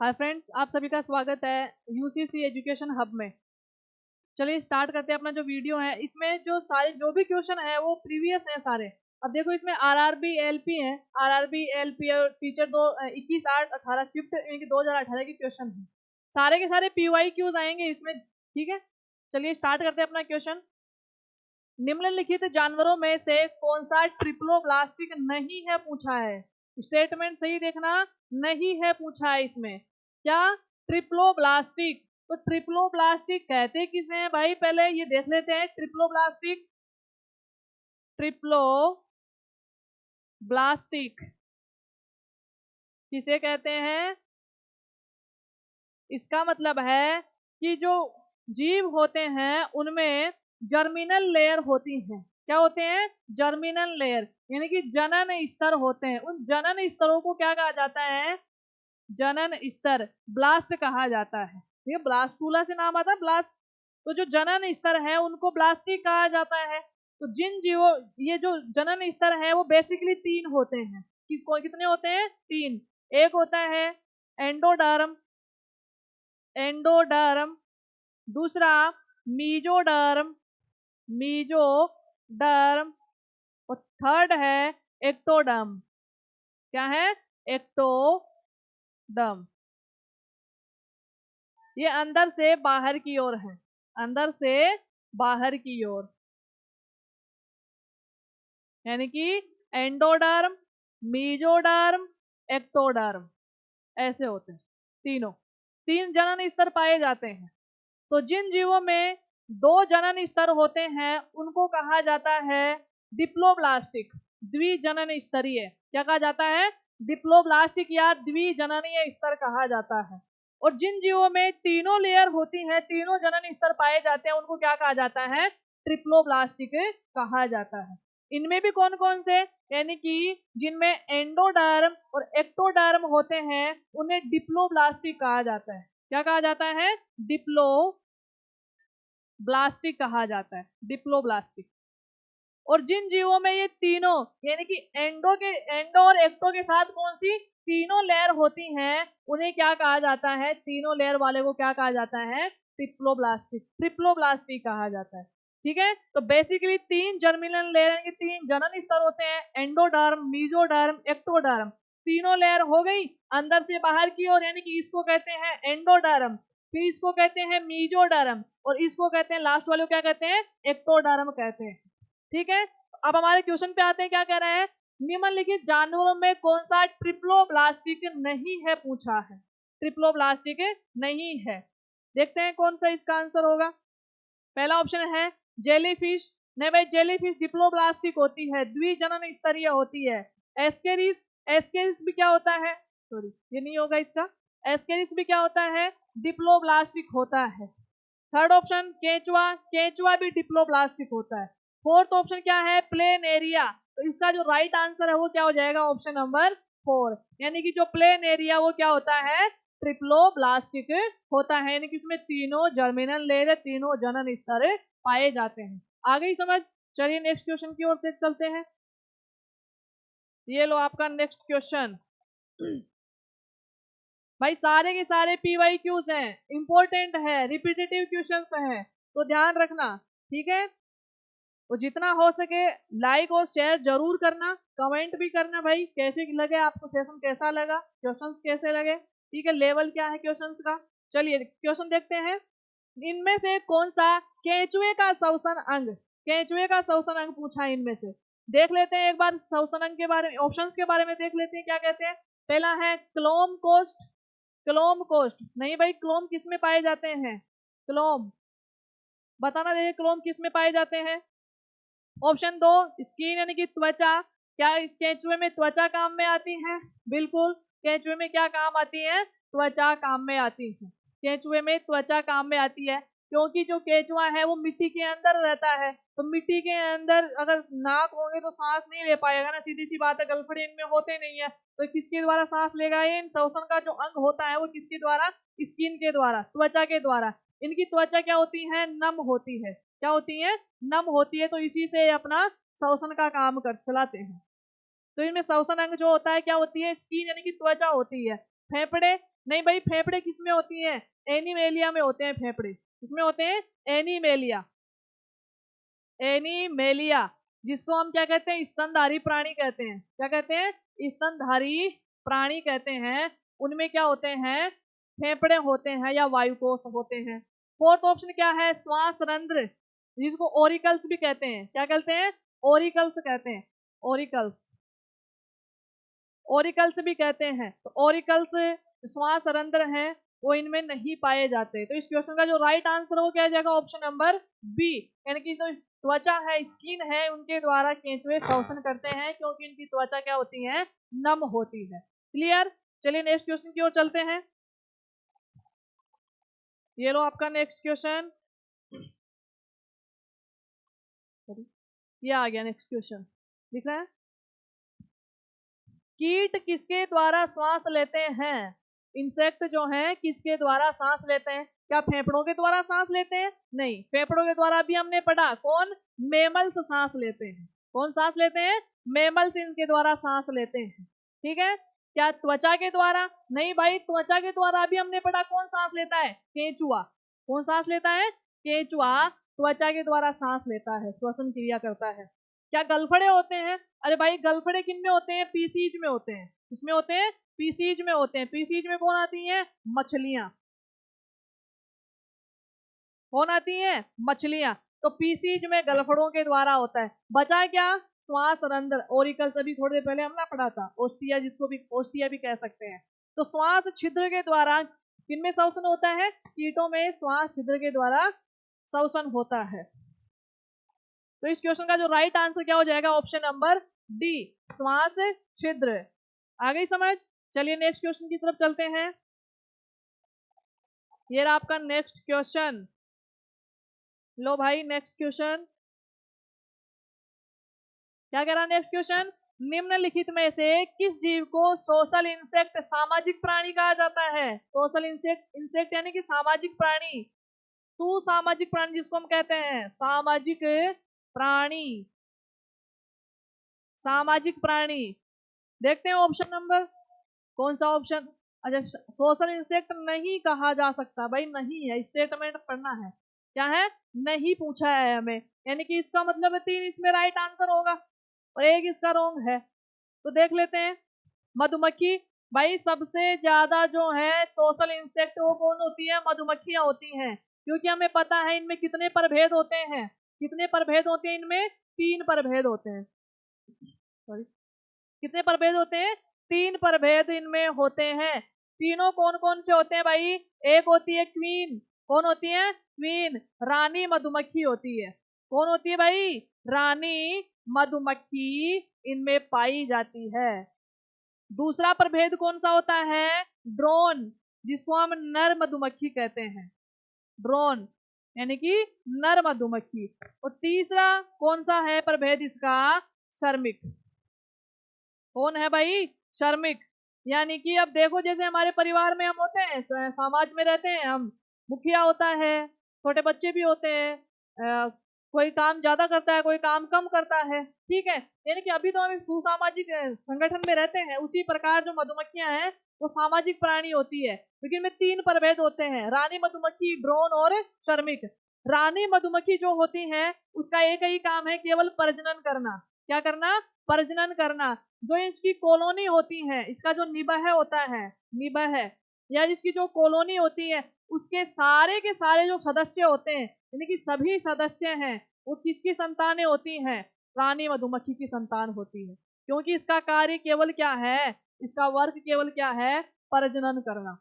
Hi friends, आप सभी का स्वागत है यूसीसी एजुकेशन हब में। चलिए स्टार्ट करते हैं अपना जो वीडियो है। इसमें जो भी क्वेश्चन है वो प्रीवियस है सारे। अब देखो इसमें आरआरबी एलपी है, आरआरबी एलपी और टीचर 21 8 18 शिफ्ट 2018 के क्वेश्चन है। सारे के सारे पीवाई क्यूज आएंगे इसमें, ठीक है। चलिए स्टार्ट करते हैं अपना क्वेश्चन। निम्नलिखित जानवरों में से कौन सा ट्रिप्लोब्लास्टिक नहीं है पूछा है। स्टेटमेंट सही देखना, नहीं है पूछा है इसमें। क्या ट्रिप्लोब्लास्टिक, तो ट्रिप्लोब्लास्टिक कहते किसे हैं भाई, पहले ये देख लेते हैं। ट्रिप्लोब्लास्टिक, ट्रिप्लोब्लास्टिक किसे कहते हैं। इसका मतलब है कि जो जीव होते हैं उनमें जर्मिनल लेयर होती हैं। क्या होते हैं? जर्मिनल लेयर, यानी कि जनन स्तर होते हैं। उन जनन स्तरों को क्या कहा जाता है? जनन स्तर, ब्लास्ट कहा जाता है। ये ब्लास्टूला से नाम आता है ब्लास्ट। तो जो जनन स्तर है उनको ब्लास्टिक कहा जाता है। तो जिन जीवों, ये जो जनन स्तर है वो बेसिकली 3 होते हैं। कितने होते हैं? 3। एक होता है एंडोडर्म, एंडोडर्म। दूसरा मीजोडर्म, मीजोडर्म। और थर्ड है एक्टोडर्म। क्या है? एक्टोडर्म। ये अंदर से बाहर की ओर है, अंदर से बाहर की ओर, यानी कि एंडोडर्म, मीजोडर्म, एक्टोडर्म, ऐसे होते हैं। तीनों 3 जनन स्तर पाए जाते हैं। तो जिन जीवों में 2 जनन स्तर होते हैं उनको कहा जाता है डिप्लोब्लास्टिक, द्विजनन स्तरीय। क्या कहा जाता है? डिप्लोब्लास्टिक या द्विजननीय स्तर कहा जाता है। और जिन जीवों में तीनों लेयर होती हैं, तीनों जनन स्तर पाए जाते हैं, उनको क्या कहा जाता है? ट्रिप्लोब्लास्टिक कहा जाता है। इनमें भी कौन कौन से, यानी कि जिनमें एंडोडर्म और एक्टोडर्म होते हैं उन्हें डिप्लोब्लास्टिक कहा जाता है। क्या कहा जाता है? डिप्लोब्लास्टिक कहा जाता है, डिप्लोब्लास्टिक। और जिन जीवों में ये तीनों, यानी कि एंडो और एक्टो के साथ कौन सी तीनों लेयर होती हैं, उन्हें क्या कहा जाता है? तीनों लेयर वाले को क्या कहा जाता है? ट्रिप्लोब्लास्टिक, ट्रिप्लोब्लास्टिक कहा जाता है। ठीक है। तो बेसिकली 3 जर्मिनल लेयर, यानी 3 जनन स्तर होते हैं, एंडोडर्म, मीजोडर्म, एक्टोडर्म। तीनों लेयर हो गई अंदर से बाहर की ओर, यानी कि इसको कहते हैं एंडोडर्म, फिर इसको कहते हैं मीजोडर्म, और इसको कहते हैं, लास्ट वाले को क्या कहते हैं? एक्टोडर्म कहते हैं। ठीक है। अब हमारे क्वेश्चन पे आते हैं, क्या कह रहे हैं? निम्नलिखित जानवरों में कौन सा ट्रिप्लोब्लास्टिक नहीं है पूछा है। ट्रिप्लोब्लास्टिक नहीं है। देखते हैं कौन सा इसका आंसर होगा। पहला ऑप्शन है जेलीफिश। नहीं भाई, जेलीफिश डिप्लोब्लास्टिक होती है, द्विजनन स्तरीय होती है। एस्केरिस, एस्केरिस भी क्या होता है? सॉरी, ये नहीं होगा इसका। एस्केरिस भी क्या होता है? डिप्लोब्लास्टिक होता है। थर्ड ऑप्शन केंचुआ, केंचुआ भी डिप्लोब्लास्टिक होता है। फोर्थ ऑप्शन क्या है? Plain area. तो इसका जो राइट आंसर है वो क्या हो जाएगा? ऑप्शन नंबर 4, यानी कि जो प्लेन एरिया वो क्या होता है? ट्रिप्लोब्लास्टिक होता है, यानी कि इसमें तीनों जर्मिनल लेयर, तीनों जनन स्तर पाए जाते हैं। आ गई समझ? चलिए नेक्स्ट क्वेश्चन की ओर से चलते हैं। ये लो आपका नेक्स्ट क्वेश्चन। भाई सारे के सारे पीवाई क्यूज हैं, इंपॉर्टेंट है, रिपीटेटिव क्वेश्चंस हैं, तो ध्यान रखना। ठीक है। तो जितना हो सके लाइक और शेयर जरूर करना, कमेंट भी करना भाई कैसे लगे आपको, सेशन कैसा लगा, क्वेश्चंस कैसे लगे। ठीक है, लेवल क्या है क्वेश्चंस का। चलिए क्वेश्चन देखते हैं। इनमें से कौन सा केंचुए का श्वसन अंग, केंचुए का श्वसन अंग पूछा है इनमें से। देख लेते हैं एक बार श्वसन अंग के बारे में, ऑप्शंस के बारे में देख लेते हैं क्या कहते हैं। पहला है क्लोम कोस्ट, क्लोम कोस्ट। नहीं भाई, क्लोम किस में पाए जाते हैं? क्लोम बताना, देखिए क्लोम किस में पाए जाते हैं। ऑप्शन 2 स्किन, यानी कि त्वचा। क्या इस केंचुए में त्वचा काम में आती है? बिल्कुल। केंचुए में क्या काम आती है? त्वचा काम में आती है। केंचुए में त्वचा काम में आती है, क्योंकि जो केंचुआ है वो मिट्टी के अंदर रहता है। तो मिट्टी के अंदर अगर नाक होंगे तो सांस नहीं ले पाएगा ना, सीधी सी बात है। गलफड़े इनमें होते नहीं है, तो किसके द्वारा सांस लेगा? इन श्वसन का जो अंग होता है वो किसके द्वारा? स्किन के द्वारा, त्वचा के द्वारा। इनकी त्वचा क्या होती है? नम होती है। क्या होती है? नम होती है। तो इसी से अपना श्वसन का काम कर चलाते हैं। तो इनमें श्वसन अंग जो होता है क्या होती है? स्किन, यानी कि त्वचा होती है। फेफड़े, नहीं भाई, फेफड़े किसमें होती हैं? एनिमेलिया में होते हैं फेफड़े। किसमें होते हैं? एनिमेलिया। एनिमेलिया, जिसको हम क्या कहते हैं? स्तनधारी प्राणी कहते हैं। क्या कहते हैं? स्तनधारी प्राणी कहते हैं। उनमें क्या होते हैं? फेफड़े होते हैं या वायुकोष होते हैं। फोर्थ ऑप्शन क्या है? श्वास रंध्र, जिसको ओरिकल्स भी कहते हैं। क्या कहते हैं? ओरिकल्स कहते हैं। ओरिकल्स, ओरिकल्स भी कहते हैं। तो ओरिकल्स श्वास रंध्र हैं, वो इनमें नहीं पाए जाते। तो इस क्वेश्चन का जो राइट आंसर हो क्या जाएगा? ऑप्शन नंबर बी, यानी कि जो त्वचा है, स्किन है, उनके द्वारा केंचुए शोषण करते हैं, क्योंकि इनकी त्वचा क्या होती है? नम होती है। क्लियर? चलिए नेक्स्ट क्वेश्चन की ओर चलते हैं। ये लो आपका नेक्स्ट क्वेश्चन, ये आ गया नेक्स्ट क्वेश्चन। दिख रहा है? कीट किसके द्वारा श्वास लेते हैं? इंसेक्ट जो हैं किसके द्वारा सांस लेते हैं? क्या फेफड़ों के द्वारा सांस लेते हैं? नहीं, फेफड़ों के द्वारा भी हमने पढ़ा। कौन? मेमल्स सांस लेते हैं। कौन सांस लेते हैं? मेमल्स इनके द्वारा सांस लेते हैं। ठीक है? क्या त्वचा के द्वारा? नहीं भाई, त्वचा के द्वारा भी हमने पढ़ा। कौन सांस लेता है? केंचुआ। कौन सांस लेता है? केंचुआ त्वचा के द्वारा सांस लेता है, श्वसन क्रिया करता है। क्या गलफड़े होते हैं? अरे भाई, गलफड़े किन में होते हैं? पीसीज में होते हैं। किसमें होते हैं? पीसीज में होते हैं। पीसीज में कौन आती हैं? मछलियां। कौन आती हैं? मछलियां। तो पीसीज में गलफड़ों के द्वारा होता है। बचा क्या? श्वास रंध्र, ओरिकल्स, अभी थोड़ी देर पहले हमने पढ़ा था। ओस्टिया, जिसको भी ओस्टिया भी कह सकते हैं। तो श्वास छिद्र के द्वारा किनमें शोषण होता है? कीटों में श्वास छिद्र के द्वारा शोषण होता है। तो इस क्वेश्चन का जो राइट आंसर क्या हो जाएगा? ऑप्शन नंबर डी, श्वास छिद्र। आ गई समझ? चलिए नेक्स्ट क्वेश्चन की तरफ चलते हैं। ये रहा आपका नेक्स्ट क्वेश्चन। लो भाई नेक्स्ट क्वेश्चन क्या कह रहा है? नेक्स्ट क्वेश्चन, निम्नलिखित में से किस जीव को सोशल इंसेक्ट, सामाजिक प्राणी कहा जाता है? सोशल इंसेक्ट, इंसेक्ट यानी कि सामाजिक प्राणी। तू सामाजिक प्राणी जिसको हम कहते हैं सामाजिक प्राणी। सामाजिक प्राणी। देखते हैं ऑप्शन नंबर, कौन सा ऑप्शन? अच्छा, सोशल इंसेक्ट नहीं कहा जा सकता भाई, नहीं है, स्टेटमेंट पढ़ना है। क्या है? नहीं पूछा है हमें, यानी कि इसका मतलब है 3 इसमें राइट आंसर होगा और 1 इसका रॉन्ग है। तो देख लेते हैं। मधुमक्खी। भाई सबसे ज्यादा जो है सोशल इंसेक्ट वो कौन होती है? मधुमक्खियां होती हैं, क्योंकि हमें पता है इनमें कितने प्रभेद होते हैं। कितने प्रभेद होते हैं इनमें? 3 प्रभेद होते हैं। सॉरी, कितने प्रभेद होते हैं? 3 प्रभेद इनमें होते हैं। तीनों कौन कौन से होते हैं भाई? एक होती है क्वीन। कौन होती है? क्वीन, रानी मधुमक्खी होती है। कौन होती है भाई? रानी मधुमक्खी इनमें पाई जाती है। दूसरा प्रभेद कौन सा होता है? ड्रोन, जिसको हम नर मधुमक्खी कहते हैं। ड्रोन यानी कि नर मधुमक्खी। और तीसरा कौन सा है प्रभेद इसका? श्रमिक। कौन है भाई? श्रमिक। यानी कि अब देखो, जैसे हमारे परिवार में हम होते हैं, समाज में रहते हैं हम, मुखिया होता है, छोटे बच्चे भी होते हैं, कोई काम ज्यादा करता है, कोई काम कम करता है। ठीक है? यानी कि अभी तो हम सुसामाजिक संगठन में रहते हैं। उसी प्रकार जो मधुमक्खियां हैं वो सामाजिक प्राणी होती है, क्योंकि इनमें 3 प्रभेद होते हैं, रानी मधुमक्खी, ड्रोन और श्रमिक। रानी मधुमक्खी जो होती है उसका एक ही काम है, केवल प्रजनन करना। क्या करना? प्रजनन करना। जो इसकी कॉलोनी होती है, इसका जो निबह होता है, निबह या जिसकी जो कॉलोनी होती है, उसके सारे के सारे जो सदस्य होते हैं, यानी कि सभी सदस्य हैं, वो किसकी संतानें होती हैं? रानी मधुमक्खी की संतान होती है। क्योंकि इसका कार्य केवल क्या है? इसका वर्क केवल क्या है? प्रजनन करना।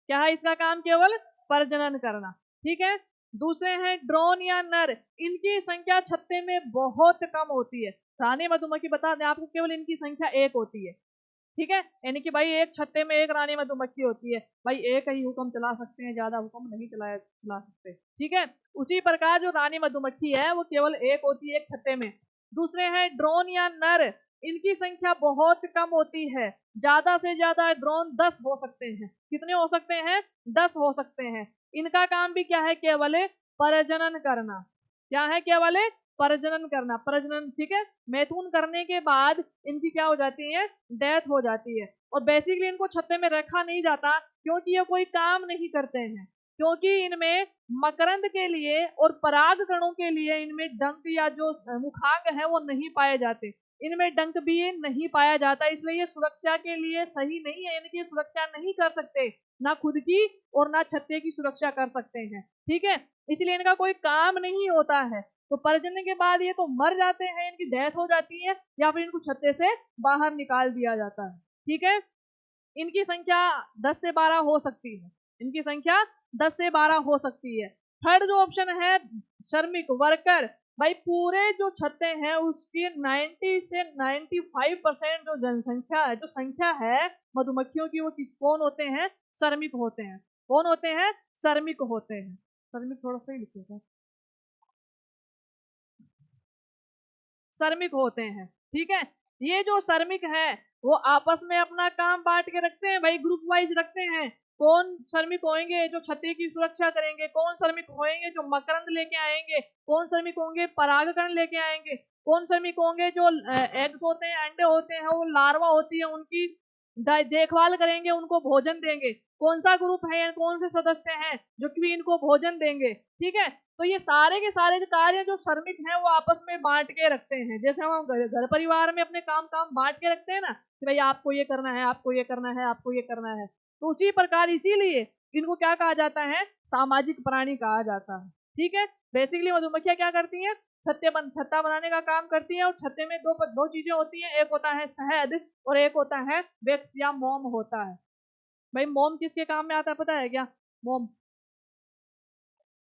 क्या है इसका काम? केवल प्रजनन करना। ठीक है? दूसरे हैं ड्रोन या नर, इनकी संख्या छत्ते में बहुत कम होती है। रानी मधुमक्खी बता दें आपको, केवल इनकी संख्या 1 होती है। ठीक है? यानी कि भाई एक छत्ते में 1 रानी मधुमक्खी होती है। भाई एक ही हुक्म चला सकते हैं, ज्यादा हुक्म नहीं चला सकते। ठीक है? उसी प्रकार जो रानी मधुमक्खी है वो केवल 1 होती है एक छत्ते में। दूसरे हैं ड्रोन या नर, इनकी संख्या बहुत कम होती है। ज्यादा से ज्यादा ड्रोन 10 हो सकते हैं। कितने हो सकते हैं? 10 हो सकते हैं। इनका काम भी क्या है? केवल प्रजनन करना। क्या है? केवल प्रजनन करना। प्रजनन, ठीक है? मैथुन करने के बाद इनकी क्या हो जाती है? डेथ हो जाती है। और बेसिकली इनको छत्ते में रखा नहीं जाता, क्योंकि ये कोई काम नहीं करते हैं, क्योंकि इनमें मकरंद के लिए और परागकणों के लिए इनमें डंक या जो मुखांग है वो नहीं पाए जाते, इनमें डंक भी नहीं पाया जाता, इसलिए ये सुरक्षा के लिए सही नहीं है, यानी कि सुरक्षा नहीं कर सकते, ना खुद की और ना छत्ते की सुरक्षा कर सकते हैं। ठीक है, इसलिए इनका कोई काम नहीं होता है। तो प्रजनन के बाद ये तो मर जाते हैं, इनकी डेथ हो जाती है या फिर इनको छत्ते से बाहर निकाल दिया जाता है। ठीक है, इनकी संख्या 10 से 12 हो सकती है, इनकी संख्या 10 से 12 हो सकती है। थर्ड जो ऑप्शन है श्रमिक वर्कर, भाई पूरे जो छत्ते हैं उसकी 90 से 95% जो जनसंख्या है, जो संख्या है मधुमक्खियों की, वो कौन होते हैं? श्रमिक होते हैं। कौन होते हैं? श्रमिक होते हैं। श्रमिक थोड़ा सा ही लिखिएगा, श्रमिक होते हैं। ठीक है, ये जो श्रमिक है वो आपस में अपना काम बांट के रखते हैं भाई, ग्रुप वाइज रखते हैं। कौन श्रमिक होंगे जो छत्ते की सुरक्षा करेंगे, कौन श्रमिक होंगे जो मकरंद लेके आएंगे, कौन श्रमिक होंगे परागकण लेके आएंगे, कौन श्रमिक होंगे जो एग्स होते हैं, अंडे होते हैं, वो लार्वा होती है उनकी देखभाल करेंगे, उनको भोजन देंगे। कौन सा ग्रुप है, कौन से सदस्य हैं जो कि इनको भोजन देंगे। ठीक है, तो ये सारे के सारे जो कार्य जो श्रमिक हैं वो आपस में बांट के रखते हैं। जैसे हम घर परिवार में अपने काम बांट के रखते हैं ना, कि भाई आपको ये करना है, आपको ये करना है, आपको ये करना है, तो उसी प्रकार इसीलिए इनको क्या कहा जाता है? सामाजिक प्राणी कहा जाता है। ठीक है, बेसिकली मधुमक्खियां क्या करती हैं? छत्ता बनाने का काम करती है, और छत्ते में दो चीजें होती हैं, एक होता है शहद और एक होता है वैक्स या मोम होता है। भाई मोम किसके काम में आता है पता है क्या? मोम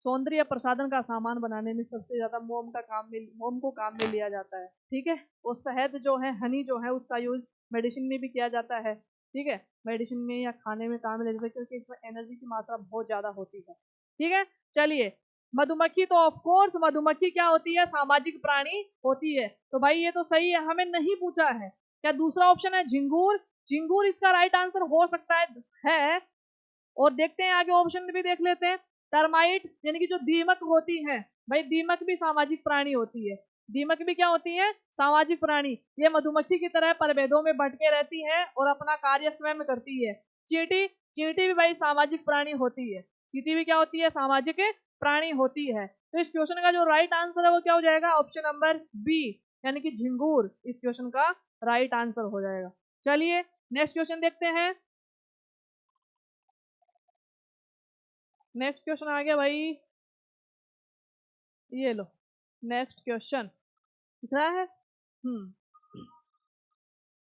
सौंदर्य प्रसाधन का सामान बनाने में सबसे ज्यादा मोम को काम में लिया जाता है। ठीक है, और शहद जो है, हनी जो है, उसका यूज मेडिसिन में भी किया जाता है। ठीक है, मेडिसिन में या खाने में काम में ले जाते हैं, क्योंकि इसमें एनर्जी की मात्रा बहुत ज्यादा होती है। ठीक है, चलिए, मधुमक्खी तो ऑफ कोर्स मधुमक्खी क्या होती है? सामाजिक प्राणी होती है। तो भाई ये तो सही है, हमें नहीं पूछा है। क्या दूसरा ऑप्शन है झिंगूर? झिंगूर इसका राइट आंसर हो सकता है। और देखते हैं आगे ऑप्शन भी देख लेते हैं। टर्माइट यानी कि जो दीमक होती है, भाई दीमक भी सामाजिक प्राणी होती है। दीमक भी क्या होती है? सामाजिक प्राणी। ये मधुमक्खी की तरह प्रभेदों में बंट के रहती है और अपना कार्य स्वयं करती है। चींटी, चींटी भी भाई सामाजिक प्राणी होती है। चींटी भी क्या होती है? सामाजिक प्राणी होती है। तो इस क्वेश्चन का जो राइट आंसर है वो क्या हो जाएगा? ऑप्शन नंबर बी, यानी कि झिंगूर इस क्वेश्चन का राइट आंसर हो जाएगा। चलिए नेक्स्ट क्वेश्चन देखते हैं। नेक्स्ट क्वेश्चन आ गया भाई, ये लो नेक्स्ट क्वेश्चन दिख रहा है।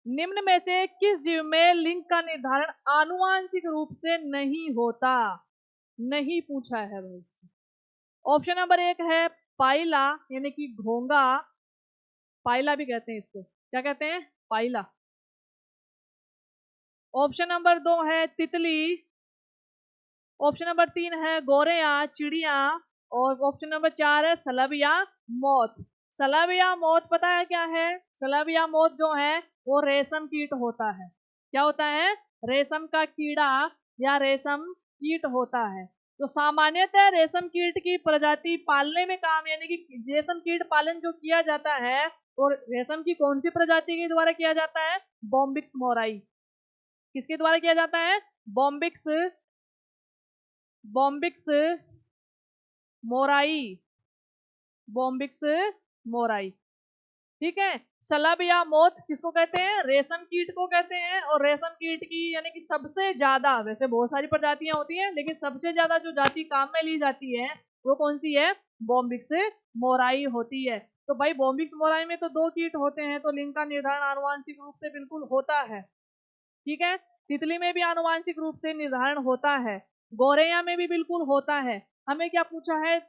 निम्न में से किस जीव में लिंग का निर्धारण आनुवांशिक रूप से नहीं होता? नहीं पूछा है भाई। ऑप्शन नंबर 1 है पाइला, यानी कि घोंगा, पाइला भी कहते हैं इसको, क्या कहते हैं? पाइला। ऑप्शन नंबर 2 है तितली। ऑप्शन नंबर 3 है गोरेया, चिड़िया। और ऑप्शन नंबर 4 है सलब या मौत। सलब या मौत पता है क्या है? सलब या मौत जो है वो रेशम कीट होता है। क्या होता है? रेशम का कीड़ा या रेशम कीट होता है। तो सामान्यतः रेशम कीट की प्रजाति पालने में काम, यानी कि रेशम कीट पालन जो किया जाता है, और रेशम की कौन सी प्रजाति के द्वारा किया जाता है? Bombyx mori. किसके द्वारा किया जाता है? Bombyx Bombyx mori, Bombyx mori. ठीक है, शलभ या मोथ किसको कहते हैं? रेशम कीट को कहते हैं। और रेशम कीट की यानी कि सबसे ज्यादा, वैसे बहुत सारी प्रजातियां होती हैं लेकिन सबसे ज्यादा जो जाति काम में ली जाती है वो कौन सी है? बॉम्बिक्स मोराई होती है। तो भाई बॉम्बिक्स मोराई में तो 2 कीट होते हैं, तो लिंग का निर्धारण आनुवांशिक रूप से बिल्कुल होता है। ठीक है, तितली में भी आनुवांशिक रूप से निर्धारण होता है, गोरैया में भी बिल्कुल होता है। हमें क्या पूछा है?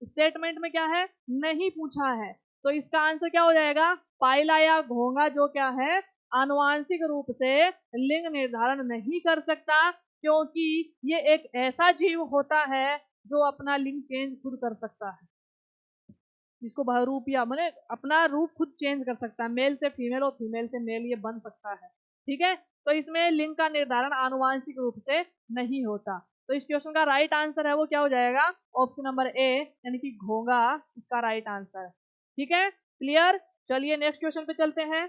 स्टेटमेंट में क्या है? नहीं पूछा है। तो इसका आंसर क्या हो जाएगा? पाइला या घोंगा जो क्या है? आनुवांशिक रूप से लिंग निर्धारण नहीं कर सकता, क्योंकि ये एक ऐसा जीव होता है जो अपना लिंग चेंज खुद कर सकता है, जिसको बहुरूप या माने अपना रूप खुद चेंज कर सकता है, मेल से फीमेल और फीमेल से मेल ये बन सकता है। ठीक है, तो इसमें लिंग का निर्धारण आनुवांशिक रूप से नहीं होता। तो इस क्वेश्चन का राइट आंसर है वो क्या हो जाएगा? ऑप्शन नंबर ए, यानी कि घोंगा इसका राइट आंसर है। ठीक है, क्लियर। चलिए नेक्स्ट क्वेश्चन पे चलते हैं।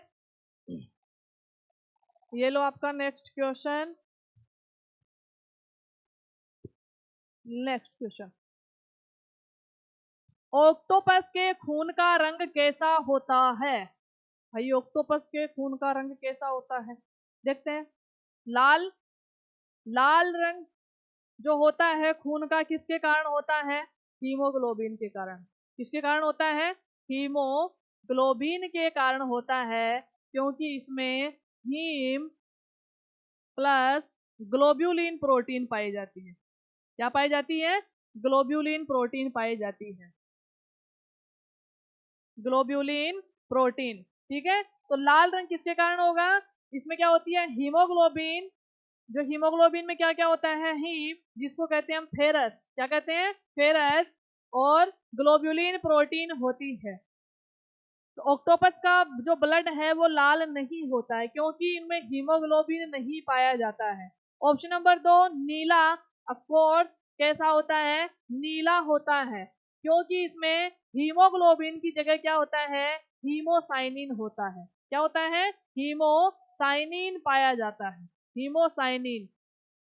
ये लो आपका next question. Next question, octopus के खून का रंग कैसा होता है? भाई ऑक्टोपस के खून का रंग कैसा होता है, देखते हैं। लाल, लाल रंग जो होता है खून का किसके कारण होता है? हीमोग्लोबिन के कारण। किसके कारण होता है? हीमोग्लोबिन के कारण होता है, क्योंकि इसमें हीम प्लस ग्लोब्यूलिन प्रोटीन पाई जाती है। क्या पाई जाती है? ग्लोब्यूलिन प्रोटीन पाई जाती है, ग्लोब्यूलिन प्रोटीन। ठीक है, तो लाल रंग किसके कारण होगा? इसमें क्या होती है? हीमोग्लोबिन। जो हीमोग्लोबिन में क्या क्या होता है? हीम, जिसको कहते हैं हम फेरस। क्या कहते हैं? फेरस। और ग्लोब्यूलिन प्रोटीन होती है। तो ऑक्टोपस का जो ब्लड है वो लाल नहीं होता है, क्योंकि इनमें हीमोग्लोबिन नहीं पाया जाता है। ऑप्शन नंबर 2 नीला, ऑफकोर्स कैसा होता है? नीला होता है, क्योंकि इसमें हीमोग्लोबिन की जगह क्या होता है? हीमोसाइनिन होता है। क्या होता है? हीमोसाइनिन पाया जाता है, हीमोसाइनिन।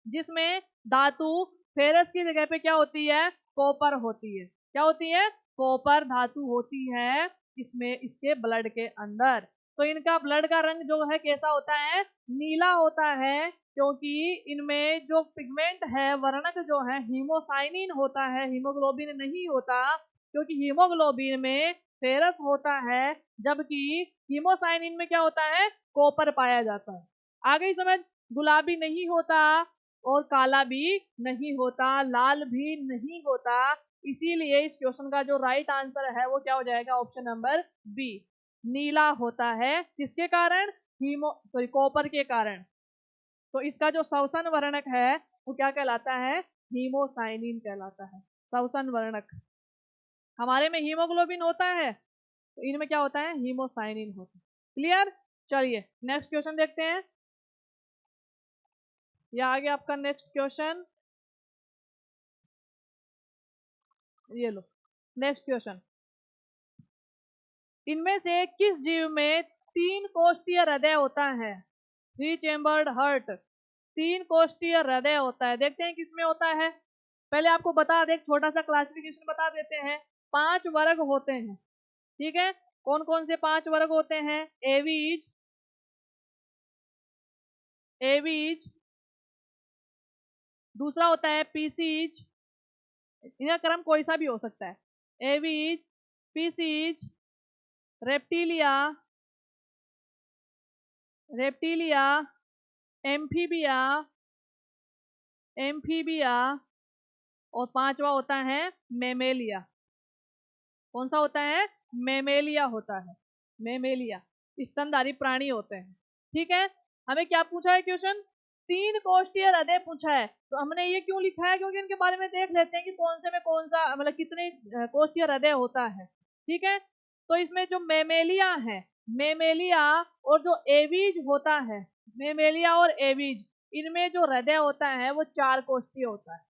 जिसमें धातु फेरस की जगह पे क्या होती है? कॉपर होती है। क्या होती है? कॉपर धातु होती है इसमें, इसके ब्लड के अंदर। तो इनका ब्लड का रंग जो है कैसा होता है? नीला होता है, क्योंकि इनमें जो पिगमेंट है, वर्णक जो है, हीमोसाइनिन होता है, हीमोग्लोबिन नहीं होता, क्योंकि हीमोग्लोबिन में फेरस होता है, जबकि हीमोसाइनिन में क्या होता है? कॉपर पाया जाता है। आ गई समझ? गुलाबी नहीं होता और काला भी नहीं होता, लाल भी नहीं होता। इसीलिए इस क्वेश्चन का जो राइट आंसर है वो क्या हो जाएगा? ऑप्शन नंबर बी, नीला होता है। किसके कारण? कॉपर के कारण। तो इसका जो श्वसन वर्णक है वो क्या कहलाता है? हीमोसाइनिन कहलाता है, श्वसन वर्णक। हमारे में हीमोग्लोबिन होता है, तो इनमें क्या होता है? हीमोसाइनिन होता है। क्लियर? चलिए नेक्स्ट क्वेश्चन देखते हैं। ये आ गया आपका नेक्स्ट क्वेश्चन, ये लो नेक्स्ट क्वेश्चन। इनमें से किस जीव में 3 कोष्ठीय हृदय होता है? 3 चेम्बर्ड हार्ट, 3 कोष्ठीय हृदय होता है। देखते हैं किसमें होता है। पहले आपको बता दे, छोटा सा क्लासिफिकेशन बता देते हैं। 5 वर्ग होते हैं। ठीक है, कौन कौन से 5 वर्ग होते हैं? एवीज, एवीज, दूसरा होता है पीसीज। इनका क्रम कोई सा भी हो सकता है। Aves, Pisces, Reptilia, Reptilia, Amphibia, Amphibia, और 5वां होता है मेमेलिया। कौन सा होता है? मेमेलिया होता है, मेमेलिया। स्तनधारी प्राणी होते हैं। ठीक है, हमें क्या पूछा है क्वेश्चन? 3 कोष्ठीय हृदय पूछा है, तो हमने ये क्यों लिखा है? क्योंकि इनके बारे में देख लेते हैं कि कौन से में कौन सा, मतलब कितने कोष्ठीय हृदय होता है। ठीक है, तो इसमें जो मेमेलिया है, मेमेलिया और जो एवीज होता है, मेमेलिया और एवीज, इनमें जो हृदय होता है वो 4 कोष्ठीय होता है।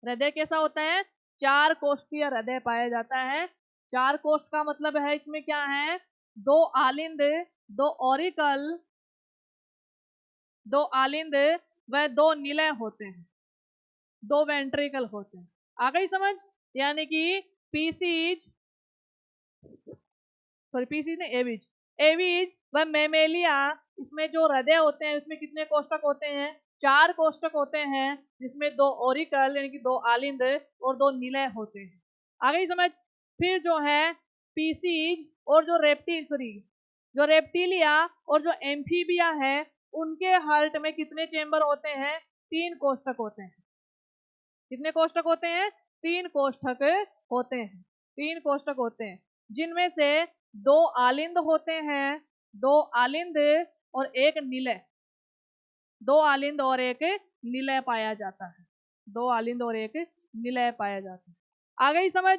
हृदय कैसा होता है? 4 कोष्ठीय हृदय पाया जाता है। 4 कोष्ठ का मतलब है इसमें क्या है? 2 आलिंद, 2 ऑरिकल, 2 आलिंद व 2 निलय होते हैं, 2 वेंट्रिकल होते हैं। आ गई समझ? यानी कि पीसीज, सॉरी पीसीज नहीं, एवीज, एवीज व मेमेलिया, इसमें जो हृदय होते हैं उसमें कितने कोष्ठक होते हैं? 4 कोष्ठक होते हैं, जिसमें 2 ओरिकल यानी कि 2 आलिंद और 2 निलय होते हैं। आ गई समझ? फिर जो है पीसीज और जो जो रेप्टिलिया और जो एम्फीबिया है, उनके हार्ट में कितने चेंबर होते हैं? 3 कोष्ठक होते हैं। कितने कोष्ठक होते हैं? 3 कोष्ठक होते हैं, 3 कोष्ठक होते हैं, जिनमें से 2 आलिंद होते हैं, 2 आलिंद और 1 निलय, 2 आलिंद और 1 निलय पाया जाता है, 2 आलिंद और 1 निलय पाया जाता है। आ गई समझ?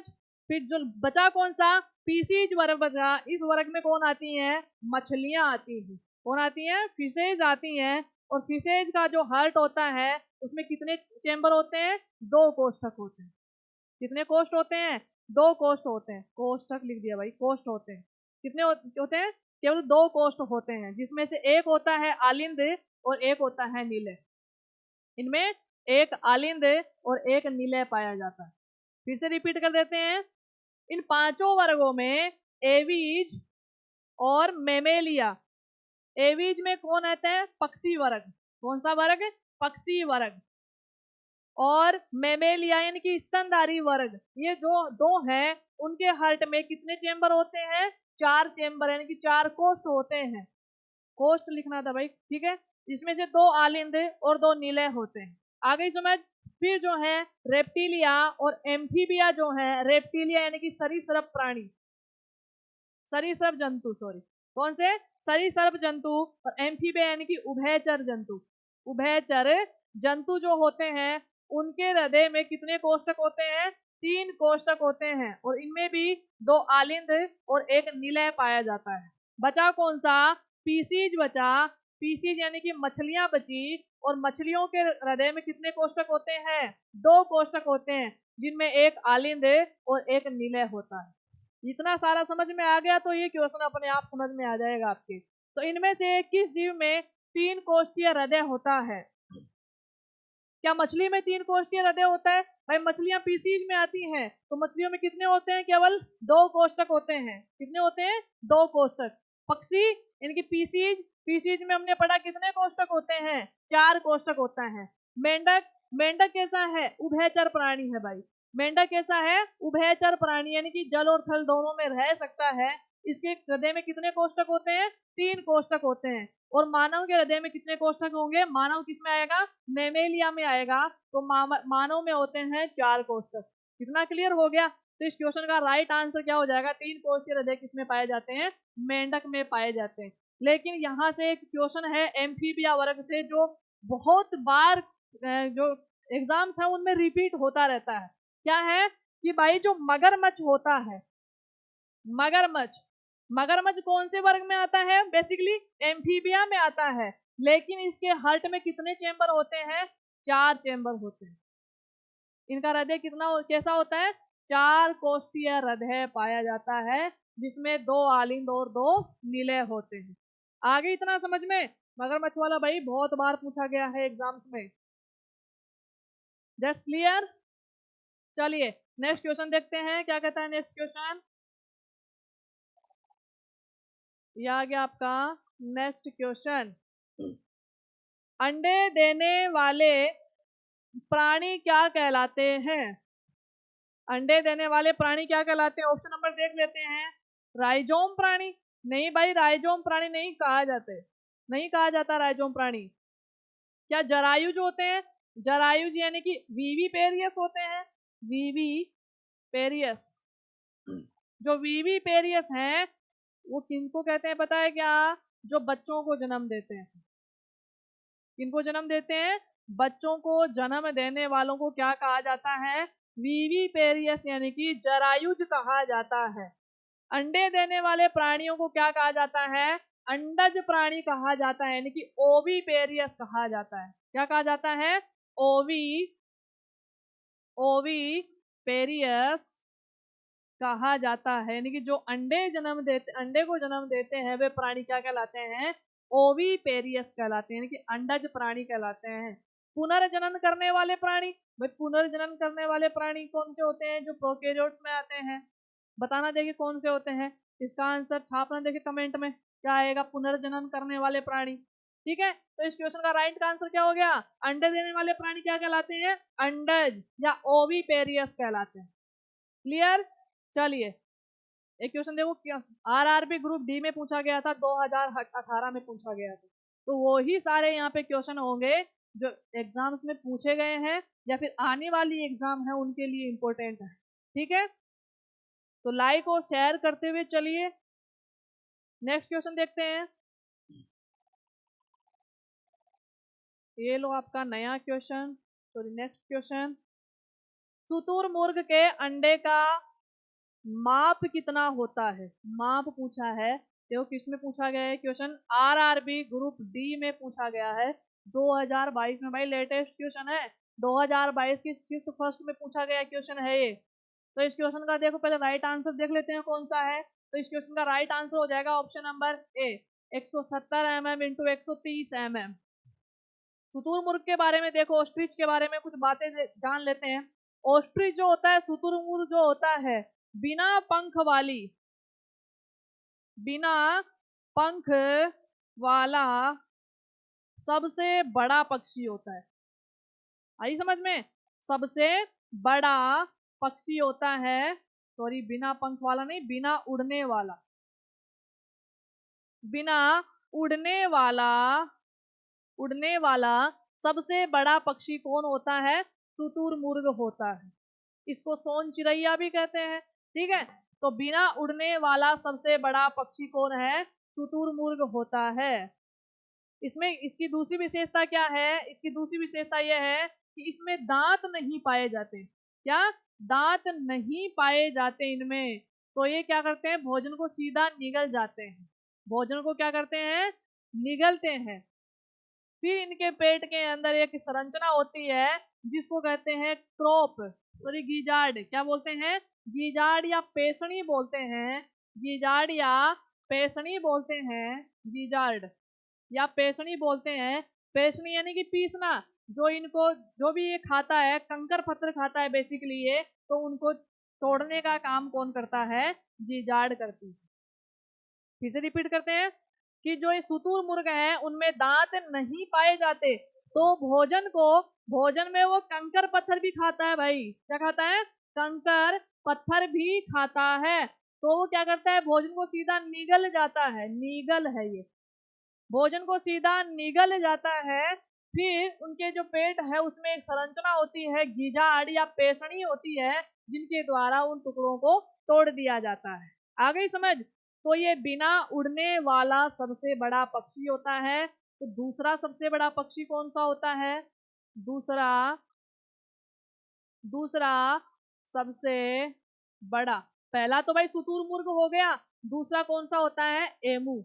फिर जो बचा कौन सा? पीसीज वर्ग बचा। इस वर्ग में कौन आती हैं? मछलियां आती हैं। कौन आती हैं? फिशेज आती हैं। और फिशेज का जो हार्ट होता है उसमें कितने चेंबर होते हैं? 2 कोष्ठक होते हैं। कितने कोष्ठ होते हैं? 2 कोष्ठ होते हैं। कोष्ठक लिख दिया भाई, कोष्ठ होते हैं। कितने होते हैं? केवल 2 कोष्ठ होते हैं, जिसमें से एक होता है आलिंद और एक होता है निलय। इनमें एक आलिंद और एक निलय पाया जाता है। फिर से रिपीट कर देते हैं, इन पांचों वर्गों में एवीज और मेमेलिया, एवीज में कौन आता है? पक्षी वर्ग। कौन सा वर्ग? पक्षी वर्ग। और मेमेलिया यानी कि स्तनधारी वर्ग, ये जो दो हैं उनके हार्ट में कितने चेंबर होते हैं? 4 चेंबर, यानी कि 4 कोष्ठ होते हैं। कोष्ठ लिखना था भाई, ठीक है। इसमें से 2 आलिंद और 2 निलय होते हैं। आ गई समझ? फिर जो है रेप्टिलिया और एम्फीबिया जो है, रेप्टिलिया यानी कि सरीसृप प्राणी, सरीसृप जंतु, सॉरी कौन से? सरीसृप जंतु। और एम्फीबिया यानी कि उभयचर जंतु। उभयचर जंतु जो होते हैं उनके हृदय में कितने कोष्ठक होते हैं? 3 कोष्ठक होते हैं, और इनमें भी 2 आलिंद और 1 निलय पाया जाता है। बचा कौन सा? पीसीज बचा। पीसीज यानी कि मछलियां बची, और मछलियों के हृदय में कितने कोष्ठक होते हैं? 2 कोष्ठक होते हैं, जिनमें 1 आलिंद और 1 निलय होता है। इतना सारा समझ में आ गया तो ये क्वेश्चन अपने आप समझ में आ जाएगा आपके। तो इनमें से किस जीव में 3 कोष्ठीय हृदय होता है? क्या मछली में 3 कोष्ठीय हृदय होता है? भाई मछलियां पीसीज में आती हैं, तो मछलियों में कितने होते हैं? केवल 2 कोष्ठक होते हैं। कितने होते हैं? 2 कोष्ठक। पक्षी यानी कि पीसीज, पीसीज में हमने पढ़ा कितने कोष्ठक होते हैं? 4 कोष्ठक होता है। मेंढक, मेंढक कैसा है? उभयचर प्राणी है भाई। मेंढक कैसा है? उभयचर प्राणी, यानी कि जल और थल दोनों में रह सकता है। इसके हृदय में कितने कोष्ठक होते हैं? 3 कोष्ठक होते हैं। और मानव के हृदय में कितने कोष्ठक होंगे? मानव किस में आएगा? मेमेलिया में आएगा। तो मानव में होते हैं 4 कोष्ठक। कितना क्लियर हो गया? तो इस क्वेश्चन का राइट आंसर क्या हो जाएगा? 3 कोष्ठीय हृदय किसमें पाए जाते हैं? मेंढक में पाए जाते हैं। लेकिन यहाँ से एक क्वेश्चन है एम्फीबिया वर्ग से, जो बहुत बार जो एग्जाम्स है उनमें रिपीट होता रहता है। क्या है कि भाई जो मगरमच्छ होता है, मगरमच्छ, मगरमच्छ कौन से वर्ग में आता है? बेसिकली एम्फीबिया में आता है। लेकिन इसके हार्ट में कितने चेंबर होते हैं? 4 चेंबर होते हैं। इनका हृदय कितना कैसा होता है? 4 कोष्ठीय हृदय पाया जाता है, जिसमें 2 आलिंद और 2 निलय होते हैं। आगे इतना समझ में? मगरमच्छ वाला भाई बहुत बार पूछा गया है एग्जाम्स में। That's clear? चलिए नेक्स्ट क्वेश्चन देखते हैं, क्या कहता है नेक्स्ट क्वेश्चन। ये आ गया आपका नेक्स्ट क्वेश्चन। अंडे देने वाले प्राणी क्या कहलाते हैं? अंडे देने वाले प्राणी क्या कहलाते हैं? ऑप्शन नंबर देख लेते हैं। राइजोम प्राणी? नहीं भाई, राइजोम प्राणी नहीं कहा जाते, नहीं कहा जाता राइजोम प्राणी। क्या जरायुज होते हैं? जरायुज यानी कि वीवी पेरियस होते हैं। वीवी पेरियस, जो वीवी पेरियस हैं वो किनको कहते हैं पता है क्या? जो बच्चों को जन्म देते हैं। किनको जन्म देते हैं? बच्चों को जन्म देने वालों को क्या कहा जाता है? वीवी पेरियस यानी कि जरायुज कहा जाता है। अंडे देने वाले प्राणियों को क्या कहा जाता है? अंडज प्राणी कहा जाता है, यानी कि ओवी पेरियस कहा जाता है। क्या कहा जाता है? ओवी, ओवी पेरियस कहा जाता है। यानी कि जो अंडे को जन्म देते हैं वे प्राणी क्या कहलाते हैं? ओवी पेरियस कहलाते हैं, यानी कि अंडज प्राणी कहलाते हैं। पुनर्जनन करने वाले प्राणी, भाई पुनर्जनन करने वाले प्राणी कौन से होते हैं? जो प्रोकैरियोट्स में आते हैं। बताना देखिए कौन से होते हैं। इसका आंसर छापना देखिए कमेंट में, क्या आएगा? पुनर्जनन करने वाले प्राणी। ठीक है, तो इस क्वेश्चन का राइट का आंसर क्या हो गया? अंडे देने वाले प्राणी क्या कहलाते हैं? अंडज या ओवी पेरियस कहलाते हैं। क्लियर? चलिए एक क्वेश्चन देखो, क्या आरआरबी ग्रुप डी में पूछा गया था, 2018 में पूछा गया था। तो वो ही सारे यहाँ पे क्वेश्चन होंगे जो एग्जाम्स में पूछे गए हैं या फिर आने वाली एग्जाम है उनके लिए इंपॉर्टेंट है। ठीक है, तो लाइक और शेयर करते हुए चलिए नेक्स्ट क्वेश्चन देखते हैं। ये लो आपका नया क्वेश्चन, सॉरी नेक्स्ट क्वेश्चन। शुतुरमुर्ग के अंडे का माप कितना होता है? माप पूछा है। देखो किसमें पूछा गया है क्वेश्चन? आरआरबी ग्रुप डी में पूछा गया है 2022 में। भाई लेटेस्ट क्वेश्चन है, 2022 की शिफ्ट फर्स्ट में पूछा गया क्वेश्चन है ये। तो इस क्वेश्चन का देखो पहले राइट आंसर देख लेते हैं कौन सा है। तो इस क्वेश्चन का राइट आंसर हो जाएगा option number A, 170 mm into 130 mm। शुतुरमुर्ग के बारे में देखो, ऑस्ट्रिच के बारे में कुछ बातें जान लेते हैं। ऑस्ट्रिच जो होता है, शुतुरमुर्ग जो होता है, बिना पंख वाली, बिना पंख वाला सबसे बड़ा पक्षी होता है। आई समझ में? सबसे बड़ा पक्षी होता है, सॉरी बिना पंख वाला नहीं, बिना उड़ने वाला, बिना उड़ने वाला, उड़ने वाला सबसे बड़ा पक्षी कौन होता है? शुतुरमुर्ग होता है। इसको सोन चिड़ैया भी कहते हैं। ठीक है, तो बिना उड़ने वाला सबसे बड़ा पक्षी कौन है? शुतुरमुर्ग होता है। इसमें इसकी दूसरी विशेषता क्या है? इसकी दूसरी विशेषता यह है कि इसमें दांत नहीं पाए जाते। क्या? दांत नहीं पाए जाते इनमें। तो ये क्या करते हैं? भोजन को सीधा निगल जाते हैं। भोजन को क्या करते हैं? निगलते हैं। फिर इनके पेट के अंदर एक संरचना होती है जिसको कहते हैं क्रोप, सॉरी गिजार्ड। क्या बोलते हैं? गिजार्ड या पेशनी बोलते हैं। गिजार्ड या पेशनी बोलते हैं। गिजार्ड या पेशनी बोलते हैं। पेशनी यानी कि पीसना। जो इनको, जो भी ये खाता है, कंकर पत्थर खाता है बेसिकली ये, तो उनको तोड़ने का काम कौन करता है? गिजार्ड करती है। फिर से रिपीट करते हैं कि जो ये शुतुरमुर्ग है उनमें दांत नहीं पाए जाते, तो भोजन में वो कंकर पत्थर भी खाता है भाई। क्या खाता है? कंकर पत्थर भी खाता है। तो वो क्या करता है? भोजन को सीधा निगल जाता है। निगल है ये, भोजन को सीधा निगल जाता है। फिर उनके जो पेट है उसमें एक संरचना होती है, गिजार्ड या पेशनी होती है, जिनके द्वारा उन टुकड़ों को तोड़ दिया जाता है। आ गई समझ? तो ये बिना उड़ने वाला सबसे बड़ा पक्षी होता है। तो दूसरा सबसे बड़ा पक्षी कौन सा होता है? दूसरा दूसरा सबसे बड़ा, पहला तो भाई शुतुरमुर्ग हो गया, दूसरा कौन सा होता है? एमू।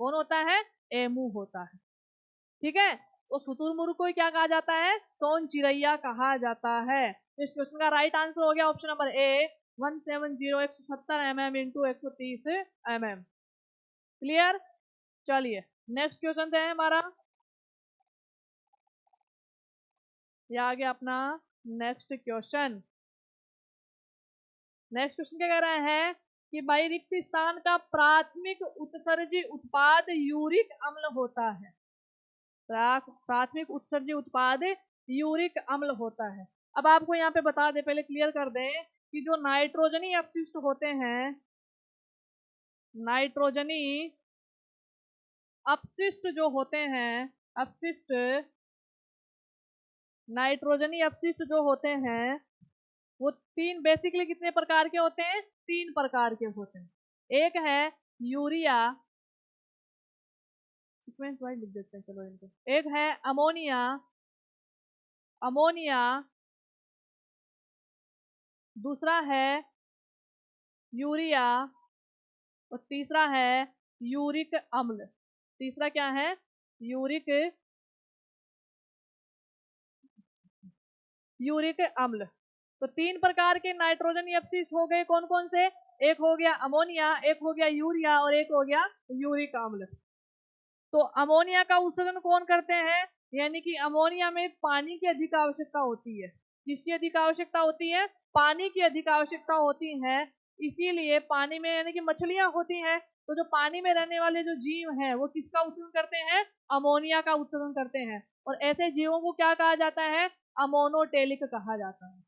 कौन होता है? एमू होता है। ठीक है, तो शुतुरमुर्ग को क्या कहा जाता है? सोन चिड़ैया कहा जाता है। इस क्वेश्चन का राइट आंसर हो गया option number A, 170 170 mm into 130 mm। Clear? चलिए नेक्स्ट क्वेश्चन है हमारा, ये आ गया अपना नेक्स्ट क्वेश्चन। नेक्स्ट क्वेश्चन क्या कह रहा है कि भाई रिक्त स्थान का प्राथमिक उत्सर्जी उत्पाद यूरिक अम्ल होता है। प्राथमिक उत्सर्जी उत्पाद यूरिक अम्ल होता है। अब आपको यहाँ पे बता दे, पहले क्लियर कर दें कि जो नाइट्रोजनी अपशिष्ट होते हैं, नाइट्रोजनी अपशिष्ट जो होते हैं, अपशिष्ट, नाइट्रोजनी अपशिष्ट जो होते हैं वो तीन, बेसिकली कितने प्रकार के होते हैं? तीन प्रकार के होते हैं। एक है यूरिया, सीक्वेंस वाइज लिख देते हैं चलो इनको। एक है अमोनिया, अमोनिया, दूसरा है यूरिया, और तीसरा है यूरिक अम्ल। तीसरा क्या है? यूरिक, यूरिक अम्ल। तो तीन प्रकार के नाइट्रोजन अपशिष्ट हो गए, कौन कौन से? एक हो गया अमोनिया, एक हो गया यूरिया, और एक हो गया यूरिक अम्ल। तो अमोनिया का उत्सर्जन कौन करते हैं? यानी कि अमोनिया में पानी की अधिक आवश्यकता होती है। किसकी अधिक आवश्यकता होती है? पानी की अधिक आवश्यकता होती है। इसीलिए पानी में, यानी कि मछलियां होती हैं, तो जो पानी में रहने वाले जो जीव हैं वो किसका उत्सर्जन करते हैं? अमोनिया का उत्सर्जन करते हैं। और ऐसे जीवों को क्या कहा जाता है? अमोनोटेलिक कहा जाता है।